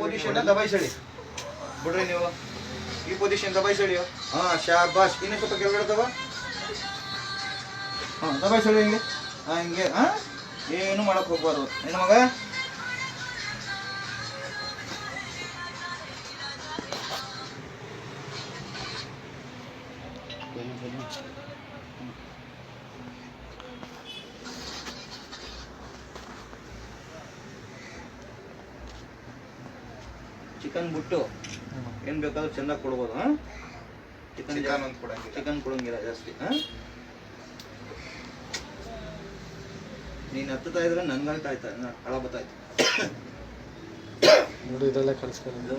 Position ದಬಾಯಿಸಳಿ ಬಿಡ್ರಿ ನೀವು. ಈ ಪೊಸಿಷನ್ ದಬಾಯಿಸಳಿ. ಹಾಂ ಶಾಬಾಷ್. ಇನ್ನೂ ಸ್ವಲ್ಪ ಕೆಳಗಡೆ ತಗೋ. ಹಾಂ ದಬಾಯಿಸಳಿ ಹಿಂಗೆ. ಹಾಂ ಹಿಂಗೆ. ಹಾಂ ಏನು ಮಾಡಕ್ಕೆ ಹೋಗ್ಬಾರ್ದು ಏನು ಮಗ. ಚಿಕನ್ ಬಿಟ್ಟು ಏನು ಬೇಕಾದ್ರೂ ಚೆನ್ನಾಗಿ ಕೊಡ್ಬೋದು. ಹಾಂ ಚಿಕನ್ ಕೊಡಂಗಿಲ್ಲ ಜಾಸ್ತಿ. ಹಾಂ ನೀನು ಹತ್ತುತ್ತಾ ಇದ್ರೆ ನನ್ಗಂತ ಆಯ್ತಾ ಹಳ ಬತ್ತಾಯ್ತು ನೋಡಿ. ಇದೆಲ್ಲ ಕಳಿಸ್ಕೊಂಡು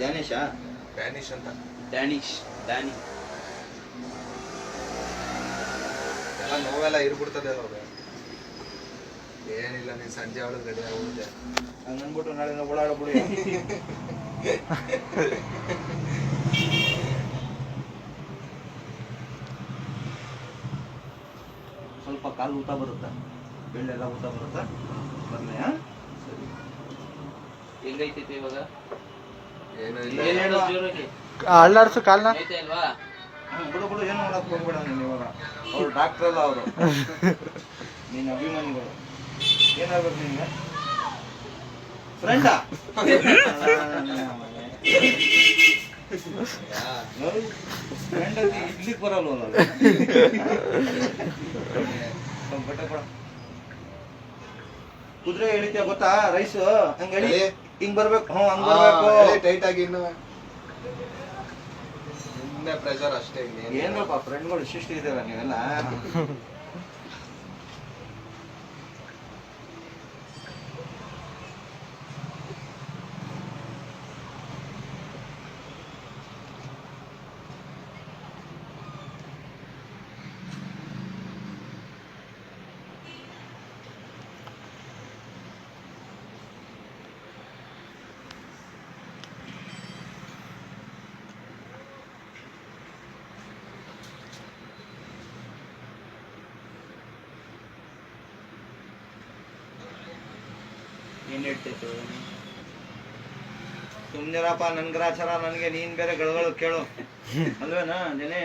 ಡ್ಯಾನಿಶಾ ಡ್ಯಾನಿಶ್ ಅಂತ ಡ್ಯಾನಿಶ್ ಎಲ್ಲ ನೋವೆಲ್ಲ ಇರ್ಬಿಡ್ತದೆ ಅಲ್ಲ. ಏನಿಲ್ಲ, ನೀನು ಸಂಜೆ ಒಳಗೆ ರೆಡಿ ಆಗೋದೆ ಹಂಗನ್ಬಿಟ್ಟು ನಾಳೆ ಓಡಾಡಬಿಡಿ. ಸ್ವಲ್ಪ ಕಾಲು ಊತ ಬರುತ್ತಾ, ಬೆಳ್ಳೆಲ್ಲ ಊತ ಬರುತ್ತಾ ಬರಲಿ. ಹಾಂ ಸರಿ. ಹೆಂಗೈತೈತೆ ಇವಾಗ? ಏನು ಅಳ್ಳಾಡ್ಸು ಕಾಲ್ನ. ಐತೆ ಅಲ್ವಾ? ಬಿಡು ಏನು ಮಾಡಕ್ ಹೋಗ್ಬೇಡ ನೀನು ಇವಾಗ. ಅವ್ರು ಡಾಕ್ಟರ್ ಅಲ್ಲ ಅವರು, ನೀನು ಅಭಿಮಾನಿಗಳು. ಏನಾಗ್ಬೇಕು ನಿನ್ಗೆ? ಫ್ರೆಂಡಾ? ಫ್ರೆಂಡ್ ಅಂತ ಇಡ್ಲಿಕ್ಕೆ ಬರಲ್ವಲ್ಲ. ಕುದುರೆ ಎಳಿತೀಯ ಗೊತ್ತಾ? ರೈಸ್ ಹಂಗ ಎಳಿ, ಹಿಂಗ್ ಬರ್ಬೇಕು. ಹ್ಞೂ ಹಂಗ್ ಬರ್ಬೇಕು. ಟೈಟ್ ಆಗಿ ಇನ್ನು ಪ್ರೆಷರ್ ಅಷ್ಟೇ. ಏನ್ರಪ್ಪ ಫ್ರೆಂಡ್ಗಳು ಇಷ್ಟಿಷ್ಟು ಇದ್ದೇವೆ ನೀವೆಲ್ಲ. ಏನ್ ಹೇಳ್ತೈತೆ? ಸುಮ್ನಿರಪ್ಪ, ನನ್ ಗ್ರಾಚಾರ ನನ್ಗೆ, ನೀನ್ ಬೇರೆ ಗಳಗಳು ಕೇಳು ಅಲ್ವೇನಾ ಜನೇ?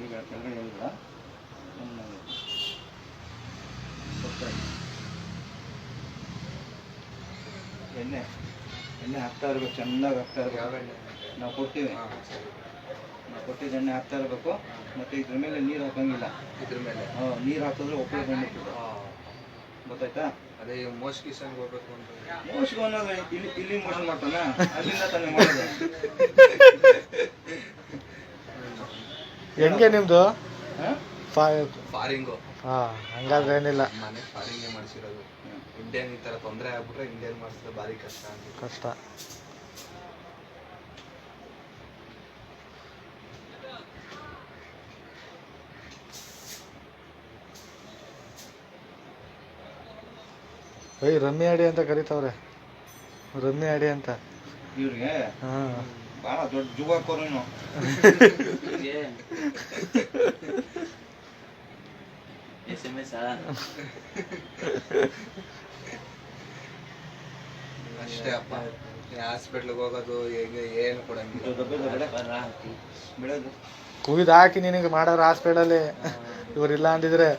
ಈಗ ಕೆಳಗಡೆ ಹೇಳಿದ್ರ ಎಣ್ಣೆ ಹಾಕ್ತಾ ಇರ್ಬೇಕು, ಚೆನ್ನಾಗಿ ಹಾಕ್ತಾ ಇರ್ಬೇಕು. ನಾವು ಕೊಡ್ತೀವಿ, ನಾವು ಕೊಟ್ಟಿದ್ದ ಎಣ್ಣೆ ಹಾಕ್ತಾ ಇರಬೇಕು. ಮತ್ತು ಇದ್ರ ಮೇಲೆ ನೀರು ಹಾಕಂಗಿಲ್ಲ. ಇದ್ರ ಮೇಲೆ ನೀರು ಹಾಕಿದ್ರೆ ಒಪ್ಪಳೆ ಬಂದ್ಬಿಡ್ತದೆ. ಗೊತ್ತಾಯ್ತಾ? ಅದೇ ಮೋಸ್ಟ್ ಕಿಶನ್ ಹೋಗ್ಬೇಕು ಅಂತ. ಮೋಸ್ಗೆ ಅನ್ನೋದು ಇಲ್ಲಿ ಮೋಷನ್ ಮಾಡ್ತಾನ, ಅಲ್ಲಿಂದ ತಾನೇ ಮಾಡೋದು. ಹೆಂಗೆ ನಿಮ್ದು? ಫಾರಿಂಗು. ಹಂಗಾದ್ರೆ ಏನಿಲ್ಲ, ಮನೆ ಫಾರಿಂಗೇ ಮಾಡಿಸಿರೋದು. ಇಂಡಿಯನ್ ಈ ಥರ ತೊಂದರೆ ಆಗ್ಬಿಟ್ರೆ ಇಂಡಿಯನ್ ಮಾಡಿಸಿದ್ರೆ ಭಾರಿ ಕಷ್ಟ ಅಂತ. ಕಷ್ಟ. ರಮ್ಮಿ ಅಡಿ ಅಂತ ಕರೀತಾವ್ರೆ, ರಮ್ಮಿ ಅಡಿ ಅಂತ ಇವ್ರಿಗೆ. ಹಾಂ, ಭಾಳ ದೊಡ್ಡ ಜುಗಾಕೋರು ನೀನು. SMS ಅಷ್ಟೇ ಅಪ್ಪ. ಹಾಸ್ಪಿಟ್ಲಿಗೆ ಹೋಗೋದು ಹೇಗೆ ಏನು ಕೊಡಂಗಿಲ್ಲ. ಬೆಳೆದು ಕುಯ್ದು ಹಾಕಿ ನಿನಗೆ ಮಾಡೋರು ಹಾಸ್ಪಿಟಲ್ಲಿ. ಇವರಿಲ್ಲ ಅಂದಿದ್ರೆ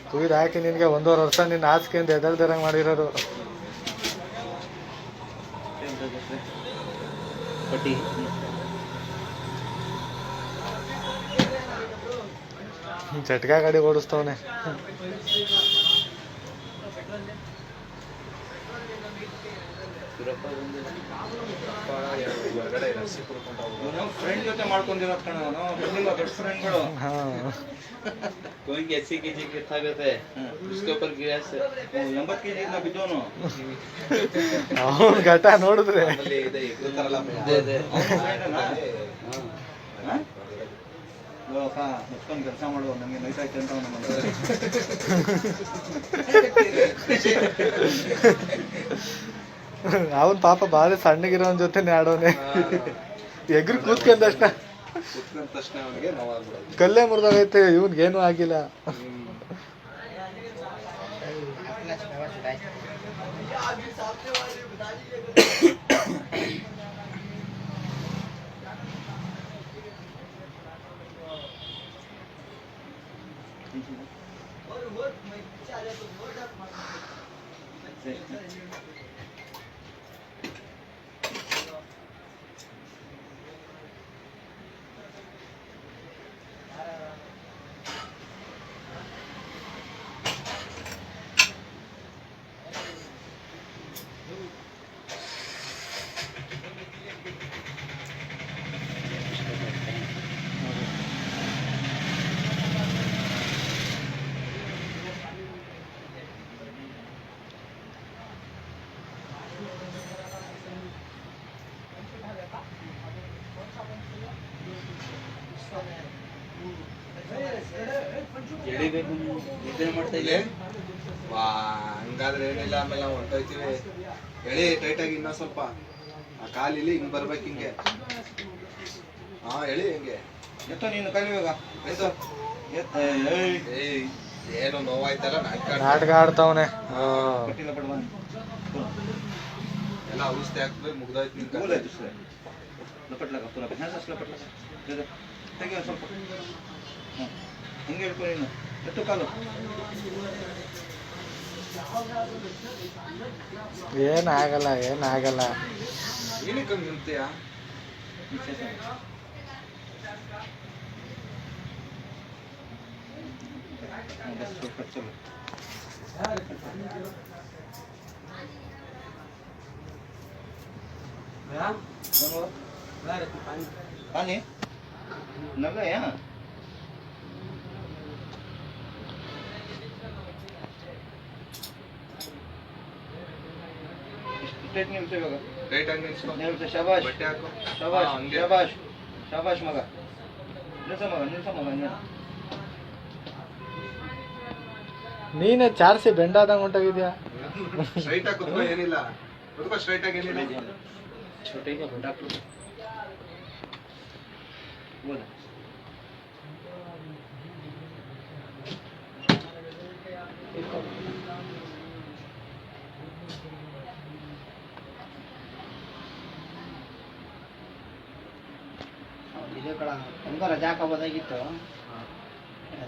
ಕುಯ್ದು ಹಾಕಿ ನಿನಗೆ 1.5 ವರ್ಷ ನಿನ್ನ ಹಾಸ್ಕೊಂಡು ಎದಲ್ದಿರಂಗೆ ಮಾಡಿರೋರು. ಪಟ್ಟಿ ಚಟ್ಕ ಗಾಡಿ ಓಡಿಸ್ತವನೆ. ಹೊರಗಡೆ ರಸಿ ಕುಡ್ಕೊಂಡು ಹೋಗ್ಬೋದು. ಫ್ರೆಂಡ್ ಜೊತೆ ಮಾಡ್ಕೊಂಡಿರೋದು ಕಣ, ಬಂದಿಲ್ಲ ದೊಡ್ಡ ಫ್ರೆಂಡ್ಗಳು. ಹಾಂ, कोई कैसी केजी कितना कहते हैं उसके ऊपर गिरा से 80 kg ಇಂದ ಬಿದ್ದವನು. ಅವ್ನ ಘಟ ನೋಡಿದ್ರೆ ಆಮೇಲೆ ಇದೆ ಇರ್ತಾರಲ್ಲ ಮುಚ್ಕೊಂಡು ಕೆಲಸ ಮಾಡುವ, ನಮಗೆ ನೈತಾಯ್ತು ಅಂತ ಅವನು ಅವನ್ ಪಾಪ ಬಾರಿ ಸಣ್ಣಗಿರೋನ್ ಜೊತೆನೆ ಆಡೋನೆ. ಎಗ್ರು ಕೂತ್ಕೊಂಡಷ್ಟ ಕುತ್ಕೊಂಡ ತಕ್ಷಣ ಅವನಿಗೆ ನೋವಾಗ್ಬಿಡೋದು. ಕಲ್ಲೇ ಮುರಿದೋಗೈತೆ, ಇವ್ನಿಗೇನು ಆಗಿಲ್ಲ. ಎಳಿಬೇಕು ನಿದ್ರೆ ಮಾಡ್ತಾ ಇಲ್ಲಿ ಇದ್ದೆ. ವಾ ಹಂಗಾದ್ರೆ ಏನಿಲ್ಲ, ಆಮೇಲೆ ನಾವು ಹೊಂಟೋಯ್ತೀವಿ. ಎಳಿ ಟೈಟಾಗಿ ಇನ್ನೂ ಸ್ವಲ್ಪ, ಆ ಕಾಲಿಲಿ ಹಿಂಗ್ ಬರ್ಬೇಕು ಹಿಂಗೆ. ಹಾ ಎಳಿ ಹಿಂಗೆ. ಎತ್ತೋ ನೀನು ಕಲಿಯುವಾಗ ಎತ್ತೋ. ಏಯ್ ಏನು ನೋವಾಯ್ತಲ್ಲ, ನಾಟಕ ಆಡ್ತಾವನೆ. ಕಟ್ಟಿಲ್ಲ ಬಿಡು ಬನ್ನಿ. ಎಲ್ಲ ಔಷಧಿ ಹಾಕ್ಬೇಕು, ಮುಗ್ದೋಯ್ತು ನಿನ್ ಕೂಲ್ ಕತೆ. ಆಯ್ತು ಸರ್. ಲಪಟ್ಲಾಗ ಪುನಃ ಹ್ಯಾಂಡ್ಸ್ ಲಪಟ್ಲಾಗ ತೆಗಿ ಒಂದು ಸ್ವಲ್ಪ. ಹ್ಞೂ ಹಿಂಗೆ ಹೇಳ್ಕೊ ನೀನು. ಎತ್ತು ಕಾಲು. ಏನಾಗಲ್ಲ, ಏನಾಗಲ್ಲ. ಏನಕ್ಕೆ ಹಂಗ್ ನಿಂತೀಯ? बस ಸ್ವಲ್ಪ ಚಲೋ. पानी नल है यहाँ. स्ट्रेट निल्सो इವಾಗ. ರೈಟ್ ಆಗಿ ನಿಲ್ಸ್ಕೊ. ನಿಲ್ಸು. ಶಾಬಾಷ್ ಬಟ್ಟೆ ಹಾಕು. ಶಾಬಾಷ್ ಹಾ, ಹಂಗೆ. ಶಾಬಾಷ್ ಶಾಬಾಷ್ ಮಗ. ನಿಲ್ಸು ಮಗ, ನಿಲ್ಸು ಮಗ. ನೀನೇ ಚಾರ್ಸಿ ಬೆಂಡಾದಂಗ್ ಹೊಂಟೋಗಿದ್ಯಾ. ಸ್ಟ್ರೈಟ್ ಆಗಿ ಕುತ್ಕೋ, ಏನಿಲ್ಲ. ಕುತ್ಕೋ ಸ್ಟ್ರೈಟ್ ಆಗಿ, ಏನಿಲ್ಲ. छोटे का बड़ा तो बोल. ಇದು ಕಡ ನಮ್ಗೆ ರಜಾ ಹಾಕೋಬೋದಾಗಿತ್ತು.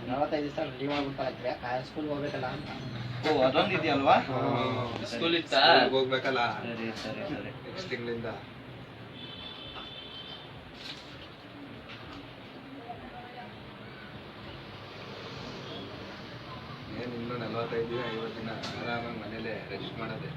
45 ದಿವಸ ರೆಡಿ ಮಾಡ್ಬಿಟ್ಟಾದ್ರೆ ಸ್ಕೂಲ್ಗೆ ಹೋಗ್ಬೇಕಲ್ಲ ಅಂತ. ಓ ಅದೊಂದು ಇದೆಯಲ್ವಾ. स्कूल इत्ता ಸ್ಕೂಲ್ಗೆ ಹೋಗ್ಬೇಕಲ್ಲ ಸರಿ ಸರಿ ಸರಿ. ನೆಕ್ಸ್ಟ್ ತಿಂಗಳಿಂದ. ಏನ್ ಇನ್ನು 45 ದಿನ 50 ದಿನ ಆರಾಮಾಗಿ ಮನೇಲೆ ರೆಸ್ಟ್ ಮಾಡೋದೆ.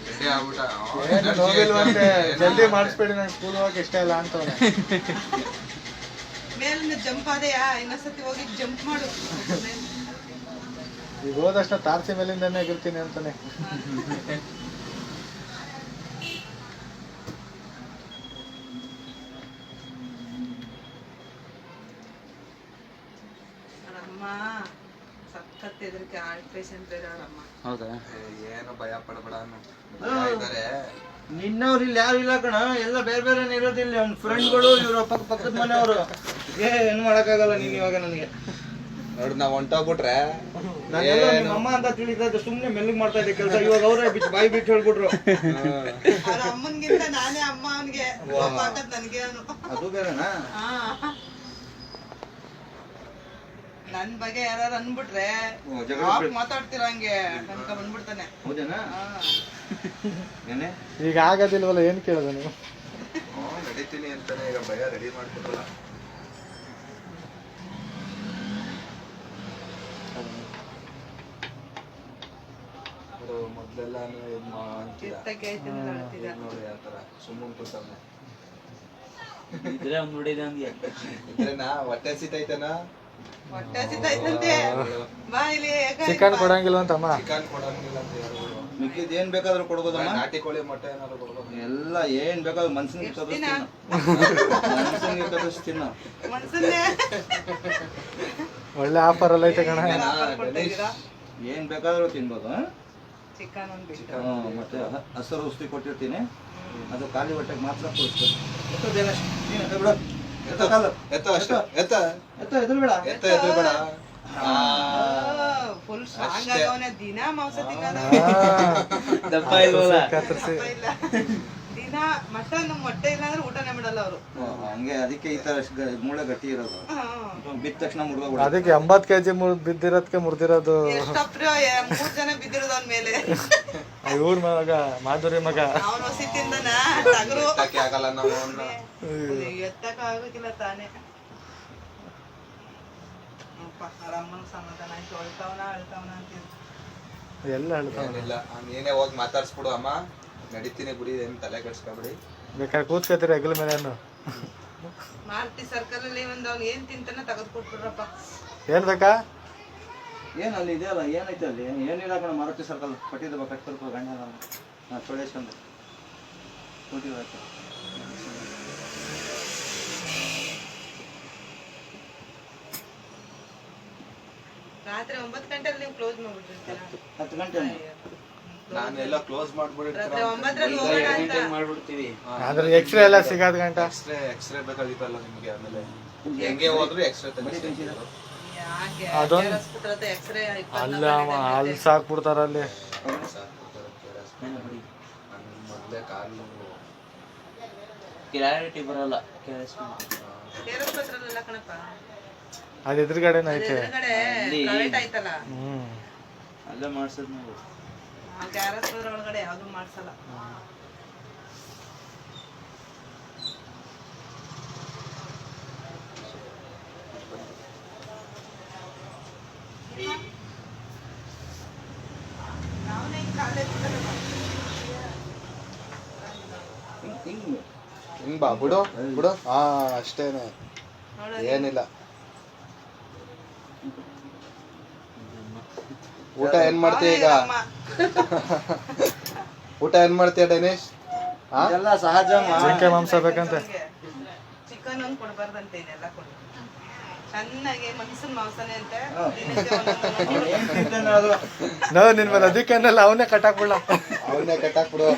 ರೆಡಿ ಆಗ್ಬಿಟ್ಟ. ಏನು ನೋವಿಲ್ವಂತೆ, ಜಲ್ದಿ ಮಾಡಿಸ್ಬೇಡಿ, ನಂಗೆ ಸ್ಕೂಲ್ ಹೋಗಕ್ಕೆ ಇಷ್ಟ ಇಲ್ಲ ಅಂತವನೆ. ಮೇಲಿಂದ ಜಂಪ್ ಆದೆಯಾ, ಇನ್ನೊಂದ್ಸತಿ ಹೋಗಿ ಜಂಪ್ ಮಾಡು. ಈಗ ಹೋದಷ್ಟ ತಾರಸಿ ಮೇಲಿಂದನೇ ಗಿರ್ತೀನಿ ಅಂತಾನೆ. ಅಮ್ಮ ಸಖತ್ ಹೆದರಿಕೆ, ಹಾರ್ಟ್ ಪೇಷಂಟ್ ಇರೋರಮ್ಮ. ಹೌದಾ? ಏನು ಭಯ ಪಡಬೇಡ ಇದ್ದಾರೆ. ನಿನ್ನವ್ರು ಇಲ್ಲಿ ಯಾರು ಇಲ್ಲ ಕಣ, ಎಲ್ಲ ಬೇರೆ ಬೇರೆ ಇರೋದಿಲ್ಲ. ಅವ್ನ ಫ್ರೆಂಡ್ಗಳು, ಇವ್ರ ಪಕ್ಕದ ಮನೆಯವರು. ಏನು ಮಾಡಕ್ಕಾಗಲ್ಲ ನೀನ್ ಇವಾಗ ನನಗೆ. ನೋಡಿ ನಾವ್ ಹೊಂಟೋಗ್ಬಿಟ್ರೆ ನಾನೆಲ್ಲ ನಿಮ್ಮ ಅಮ್ಮ ಅಂತ ತಿಳಿತಾ ಇದ್ದೆ, ಸುಮ್ನೆ ಮೆಲ್ಲಿಗೆ ಮಾಡ್ತಾ ಇದ್ದೆ ಕೆಲಸ. ಇವಾಗ ಅವರೇ ಬಾಯಿ ಬಿಟ್ಟು ಹೇಳ್ಬಿಟ್ರು. ಅವ್ರ ಅಮ್ಮನ್ಗಿಂತ ನಾನೇ ಅಮ್ಮ ಅವನ್ಗೆ. ನನ್ಗೆ ಅವನು. ಅದು ಬೇರೆನಾ. ನನ್ ಬಗ್ಗೆ ಯಾರು ಅನ್ಬಿಟ್ರೆ ಜಗಳ ಯಾಕ್ ಮಾತಾಡ್ತೀರ ಹಂಗೆ ನನ್ಕ ಬಂದ್ಬಿಡ್ತಾನೆ. ಹೌದೇನಾ ಹಾ. ಏನೇ ಈಗ ಆಗೋದಿಲ್ವಲ್ಲ, ಏನು ಕೇಳಿದೆ ನೀವು? ನಡೀತೀನಿ ಅಂತಾನೆ ಈಗ ಭಯ ರೆಡಿ ಮಾಡ್ಕೊಡಲ್ಲ. ಮೊದ್ಲೆಲ್ಲ ಕಿತ್ತಕ್ಕೆ ಐತೇನೆ ಅಳ್ತಿದ್ದ. ನೋಡಿ ಆತರ ಸುಮ್ಮನೆ ಕೂತವ್ನೆ. ಇದ್ರೆ ಅವ್ನು ನೋಡಿದ ಹಂಗೆ ಇದ್ರೇನಾ ಹೊಟ್ಟೆ ಹಸಿತೈತೇನಾ? ಹೊಟ್ಟೆ ಹಸಿತೈತಂತೆ. ಬಾ ಇಲ್ಲಿ ಚಿಕನ್ ಕೊಡಂಗಿಲ್ವಂತಮ್ಮ? ಚಿಕನ್ ಕೊಡಂಗಿಲ್ಲ ಅಂತ ಹೇಳಿದ್ರು. ಮಿಕ್ಕಿದ್ ಏನ್ ಬೇಕಾದ್ರೂ ಕೊಡ್ಬೋದಮ್ಮ. ನಾಟಿ ಕೋಳಿ ಮೊಟ್ಟೆ ಏನಾದ್ರು ಕೊಡ್ಬೋದು. ಎಲ್ಲ ಏನ್ ಬೇಕಾದ್ರೂ ಮನ್ಸಿನ ದಿನ? ತಿನ್ನೋ ಮನ್ಸನ್ನೇ ಒಳ್ಳೆ ಆಫರ್ ಎಲ್ಲ ಐತೆ ಕಣ. ಕೊಟ್ಟಿದ್ದೀರಾ? ಏನ್ ಬೇಕಾದ್ರೂ ತಿನ್ಬೋದು. ಚಿಕನ್ ಒಂದ್ ಬಿಟ್ಟು. ಮತ್ತೆ ಹಸರು ಔಷಧಿ ಕೊಟ್ಟಿರ್ತೀನಿ, ಅದು ಖಾಲಿ ಹೊಟ್ಟೆಗೆ ಮಾತ್ರ ಕೊಡಿಸ್ಬೇಕು. ಎತ್ತೋದೇನಷ್ಟು ನೀನು ಎತ್ತ ಬಿಡು. ಎತ್ತ ಕಾಲು ಎತ್ತ ಅಷ್ಟೇ ಎತ್ತ ಎತ್ತ ಎದುರು ಬೇಡ. ಎತ್ತ ಎದ್ದು ಬೇಡ. ಫುಲ್ ಸ್ಟ್ರಾಂಗ್ ಆಗವನೆ. ದಿನ ಮಾಂಸ ತಿನ್ನೋದು. ದಪ್ಪ ಇಲ್ವಲ್ಲ ಕತ್ತರಿಸಿ ಇಲ್ಲ. ದಿನ ಮಟನ್ ಮೊಟ್ಟೆ ಇಲ್ಲ ಅಂದ್ರೆ ಊಟನೇ ಬಿಡಲ್ಲ ಅವರು. ಹಂಗೆ ಅದಕ್ಕೆ ಈ ತರ ಮೂಳೆ ಗಟ್ಟಿ ಇರೋದು. ಬಿದ್ದ ತಕ್ಷಣ ಮುರಿದೋಗ್ಬಿಡ. ಅದಕ್ಕೆ 80 kg ಬಿದ್ದಿರೋದಕ್ಕೆ ಮುರಿದಿರೋದು. ಎಷ್ಟಪ್ರ 3 ಜನ ಬಿದ್ದಿರೋದು ಅವನ ಮೇಲೆ. ಇವ್ರ ಮಗ ಮಾಧುರಿ ಮಗ. ಅವನು ಹೊಸಿ ತಿಂದನ ಟಗರು. ಎತ್ತಕ್ಕೆ ಆಗಲ್ಲ ನಾವು ಅವ್ನ. ಎತ್ತಕ ಆಗೋಕಿಲ್ಲ ತಾನೇ. ಅಮ್ಮನ ಸಮಾಧಾನ ಆಯ್ತು. ಅಳ್ತಾವನ ಅಂತೀವಿ. ಎಲ್ಲ ಹೇಳ್ತಾವ. ಏನಿಲ್ಲ ನೀನೇ ಹೋಗಿ ಮಾತಾಡ್ಸ್ಬಿಡು. ಅಮ್ಮ ನಡೀತೀನಿ ಬಿಡಿ, ಏನ್ ತಲೆ ಕೆಡ್ಸ್ಕೊಬಿಡಿ. ಬೇಕಾದ್ರೆ ಕೂತ್ಕೋತೀರಿ ಹೆಗಲ ಮೇಲೆ. ಮಾರುತಿ ಸರ್ಕಲ್ ಅಲ್ಲಿ ಒಂದು ಅವ್ನು ಏನ್ ತಿಂತಾನೆ ತೆಗೆದು ಕೊಟ್ಬಿಡ್ರಪ್ಪ. ಏನ್ ಬೇಕಾ? ಏನ್ ಅಲ್ಲಿ ಇದೆಯಲ್ಲ, ಏನೈತೆ ಅಲ್ಲಿ? ಏನಿಲ್ಲ ಕಣ, ಮಾರುತಿ ಸರ್ಕಲ್ ಕಟ್ಟಿದ ಕಟ್ಕೊಳ್ಕೊ ಗಂಡ ತೊಳೆಸ್ಕೊಂಡು ಕೊಟ್ಟಿದ್ದಾಯ್ತು. ರಾತ್ರಿ 9 ಗಂಟೆಗೆ ನೀವು ಕ್ಲೋಸ್ ಮಾಡ್ಬಿಟ್ಟಿರ್ತೀರಾ? 10 ಗಂಟೆ ನಾನೆಲ್ಲ ಕ್ಲೋಸ್ ರಾತ್ರಿ 9ರಲ್ಲಿ ಈಗ ಹೋಗೋಣ 2 ಅಂತ. ಗಂಟೆಗೆ ಮಾಡ್ಬಿಡ್ತೀವಿ. ಆದ್ರೆ ಎಕ್ಸ್ರೇ ಎಲ್ಲ ಸಿಗೋದ್ ಗಂಟ. ಎಕ್ಸ್ರೇ ಬೇಕಾಗಿತ್ತಲ್ಲ ನಿಮ್ಗೆ. ಆಮೇಲೆ ಹೆಂಗೆ ಹೋದ್ರು ಎಕ್ಸ್ರೇ ತೆಗಿಸಿದ್ರು. ಯಾಕೆ ಅದೊಂದು- ಕೇಳಿಸ್ಬಿಟ್ರತ್ತೆ ಎಕ್ಸ್ರೇ ಅಲ್ಲ ಅಲ್ಲಿ ಸಾಕ್ಬಿಡ್ತಾರ ಅಲ್ಲಿ. ಮೊದ್ಲೇ ಕಾಲು ಕ್ಲಾರಿಟಿ ಬರಲ್ಲ ಕೇಳಿಸ್ಕೊಂಡು. ಕೇಳಿಸ್ಬಿಟ್ರಲ್ಲ ಕಣಪ್ಪ. ಅದು ಎದುರುಗಡೆನ ಐತೆ. ಎದುರುಗಡೆ ಅಲ್ಲಿ. ಪ್ರೈವೇಟ್ ಆಯ್ತಲ್ಲ. ಅಲ್ಲೇ ಮಾಡ್ಸೋದು ನಾವು. ಕ್ಯಾರಸ್ ಒಳಗಡೆ ಯಾವ್ದು ಮಾಡ್ಸಲ್ಲ. ಹಿಂಗ್ ಬಾ ಬಿಡು ಬಿಡು. ಹಾ ಅಷ್ಟೇನೆ, ಏನಿಲ್ಲ. ಊಟ ಏನ್ ಮಾಡ್ತೀಯ ಈಗ? ಊಟ ಏನ್ ಮಾಡ್ತೀಯ ಡೈನೇಶ್? ಎಲ್ಲ ಸಹಜ. ಜಿಂಕೆ ಮಾಂಸ ಬೇಕಂತೆ. ಚಿಕನ್ ಒಂದು ಕೊಡ್ಬಾರ್ದಂತೆ, ಇದೆಲ್ಲ ಕೊಡು. ಚೆನ್ನಾಗಿ ಮನುಷ್ಯನ ಮಾಂಸನೇ ಅಂತೆ. ಏನ್ ತಿಂತಾನೆ ಅದು. ನಾವು ನಿನ್ ಮೇಲೆ ಅದಕ್ಕೇನಲ್ಲ ಅವನೇ ಕಟ್ಟಾಕ್ಬಿಡ. ಅವನ್ನೇ ಕಟ್ಟಾಕ್ಬಿಡು.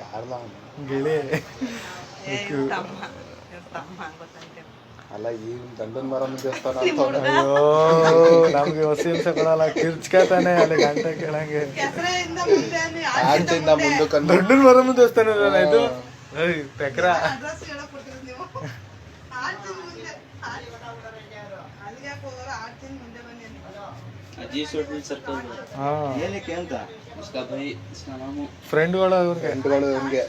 ಯಾರ್ಲ ಅವ್ನು? ಗಿಳಿ. ತಮ್ಮ ಗೊತ್ತಂತೆ. ಅಲ್ಲ ಈ ಗಂಡನ್ ಮರ ದೇವಸ್ಥಾನ ಅಂತ ಅವ್ನು. ಅಯ್ಯೋ ನಮ್ಗೆ ಹೊಸಿ ಹಿಂಸೆ ಕೊಡಲ್ಲ, ಕಿರ್ಚ್ಕತಾನೆ ಅಲ್ಲಿ ಗಂಟೆ ಕೇಳಂಗೆ. ಕೆಸರೆಯಿಂದ ಮುಂದೆ ಆಚೆಯಿಂದ ಮುಂದಕ್ಕೆ ಅಂದು ದೊಡ್ಡ ಮರಮ ದೇವಸ್ಥಾನ ಇದು. ಪೆಕ್ರ ಅಡ್ರೆಸ್ ಹೇಳಕ್ ಕೊಟ್ಟಿರೋದು ನೀವು. ಆಚಿನ ಮುಂದೆ ಅಲ್ಲಿಗೆ ಹೋಗೋರು ಆಚಿನ ಮುಂದೆ ಬನ್ನಿ ಅಂತ. अजीज होटल सर्कल में ಹಾ ಏನಕ್ಕೆ ಅಂತ उसका भाई इसका नाम ಫ್ರೆಂಡ್ಗಳು ಇವ್ರಿಗೆ. ಗಂಟುಗಳು ಹಿಂಗೆ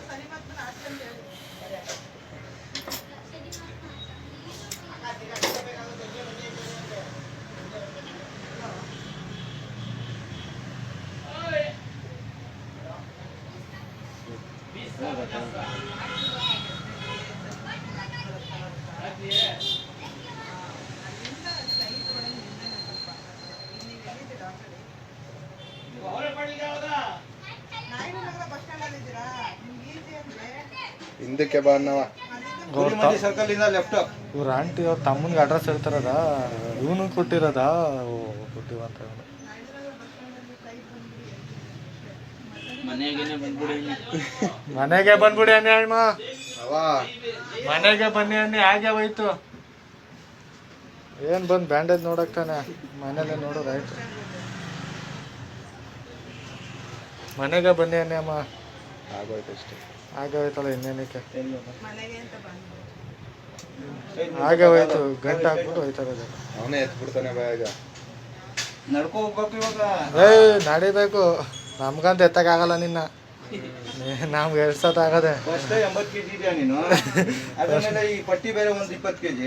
ಹಿಂದಕ್ಕೆ ಬಾ ಅನ್ನವ. ಸರ್ಕಲ್ ಇಂದ ಲೆಫ್ಟ್. ಇವ್ರ ಆಂಟಿ ಅವ್ರ ತಮ್ಮನ್ಗೆ ಅಡ್ರೆಸ್ ಹೇಳ್ತಾರದ, ಇವನು ಕೊಟ್ಟಿರೋದ. ಕೊಟ್ಟಿವಂತ ಮನೆಗೆ ಬಂದ್ಬಿಡಿ ಅನ್ನಿ ಅಣ್ಣ, ಮನೆಗೆ ಬನ್ನಿ ಅನ್ನಿ. ಹಾಗೆ ಹೋಯ್ತು. ಏನ್ ಬಂದ್ ಬ್ಯಾಂಡೇಜ್ ನೋಡಕ್ ತಾನೆ, ಮನೇಲೆ ನೋಡೋದು ಆಯ್ತು. ಮನೆಗೆ ಬನ್ನಿ ಅನ್ನಿ ಅಮ್ಮ. ಆಗೋಯ್ತು ಅಷ್ಟೇ. ಆಗೋಯ್ತಲ್ಲ ಇನ್ನೇನಕ್ಕೆ. ಮನೆಗೆ ಅಂತ ಬಂದು ಹಾಗೆ ಹೋಯ್ತು, ಗಂಟೆ ಹಾಕ್ಬಿಟ್ಟು ಹೋಯ್ತಾರೆ ಜನ. ಅವನೇ ಎತ್ಬಿಡ್ತಾನೆ ಬ್ಯಾಗ. ನಡ್ಕೊ ಹೋಗ್ಬೇಕು ಇವಾಗ. ನಡಿಬೇಕು, ನಮ್ಗಂತ ಎತ್ತಕ್ಕಾಗಲ್ಲ ನಿನ್ನ. ನಮ್ಗೆ ಎಳ್ಸೋದಾಗದೆ. ಫಸ್ಟ್ 80 kg ಇದೆಯಾ ನೀನು? ಅದ್ರ ಮೇಲೆ ಈ ಪಟ್ಟಿ ಬೇರೆ ಒಂದು 20 kg.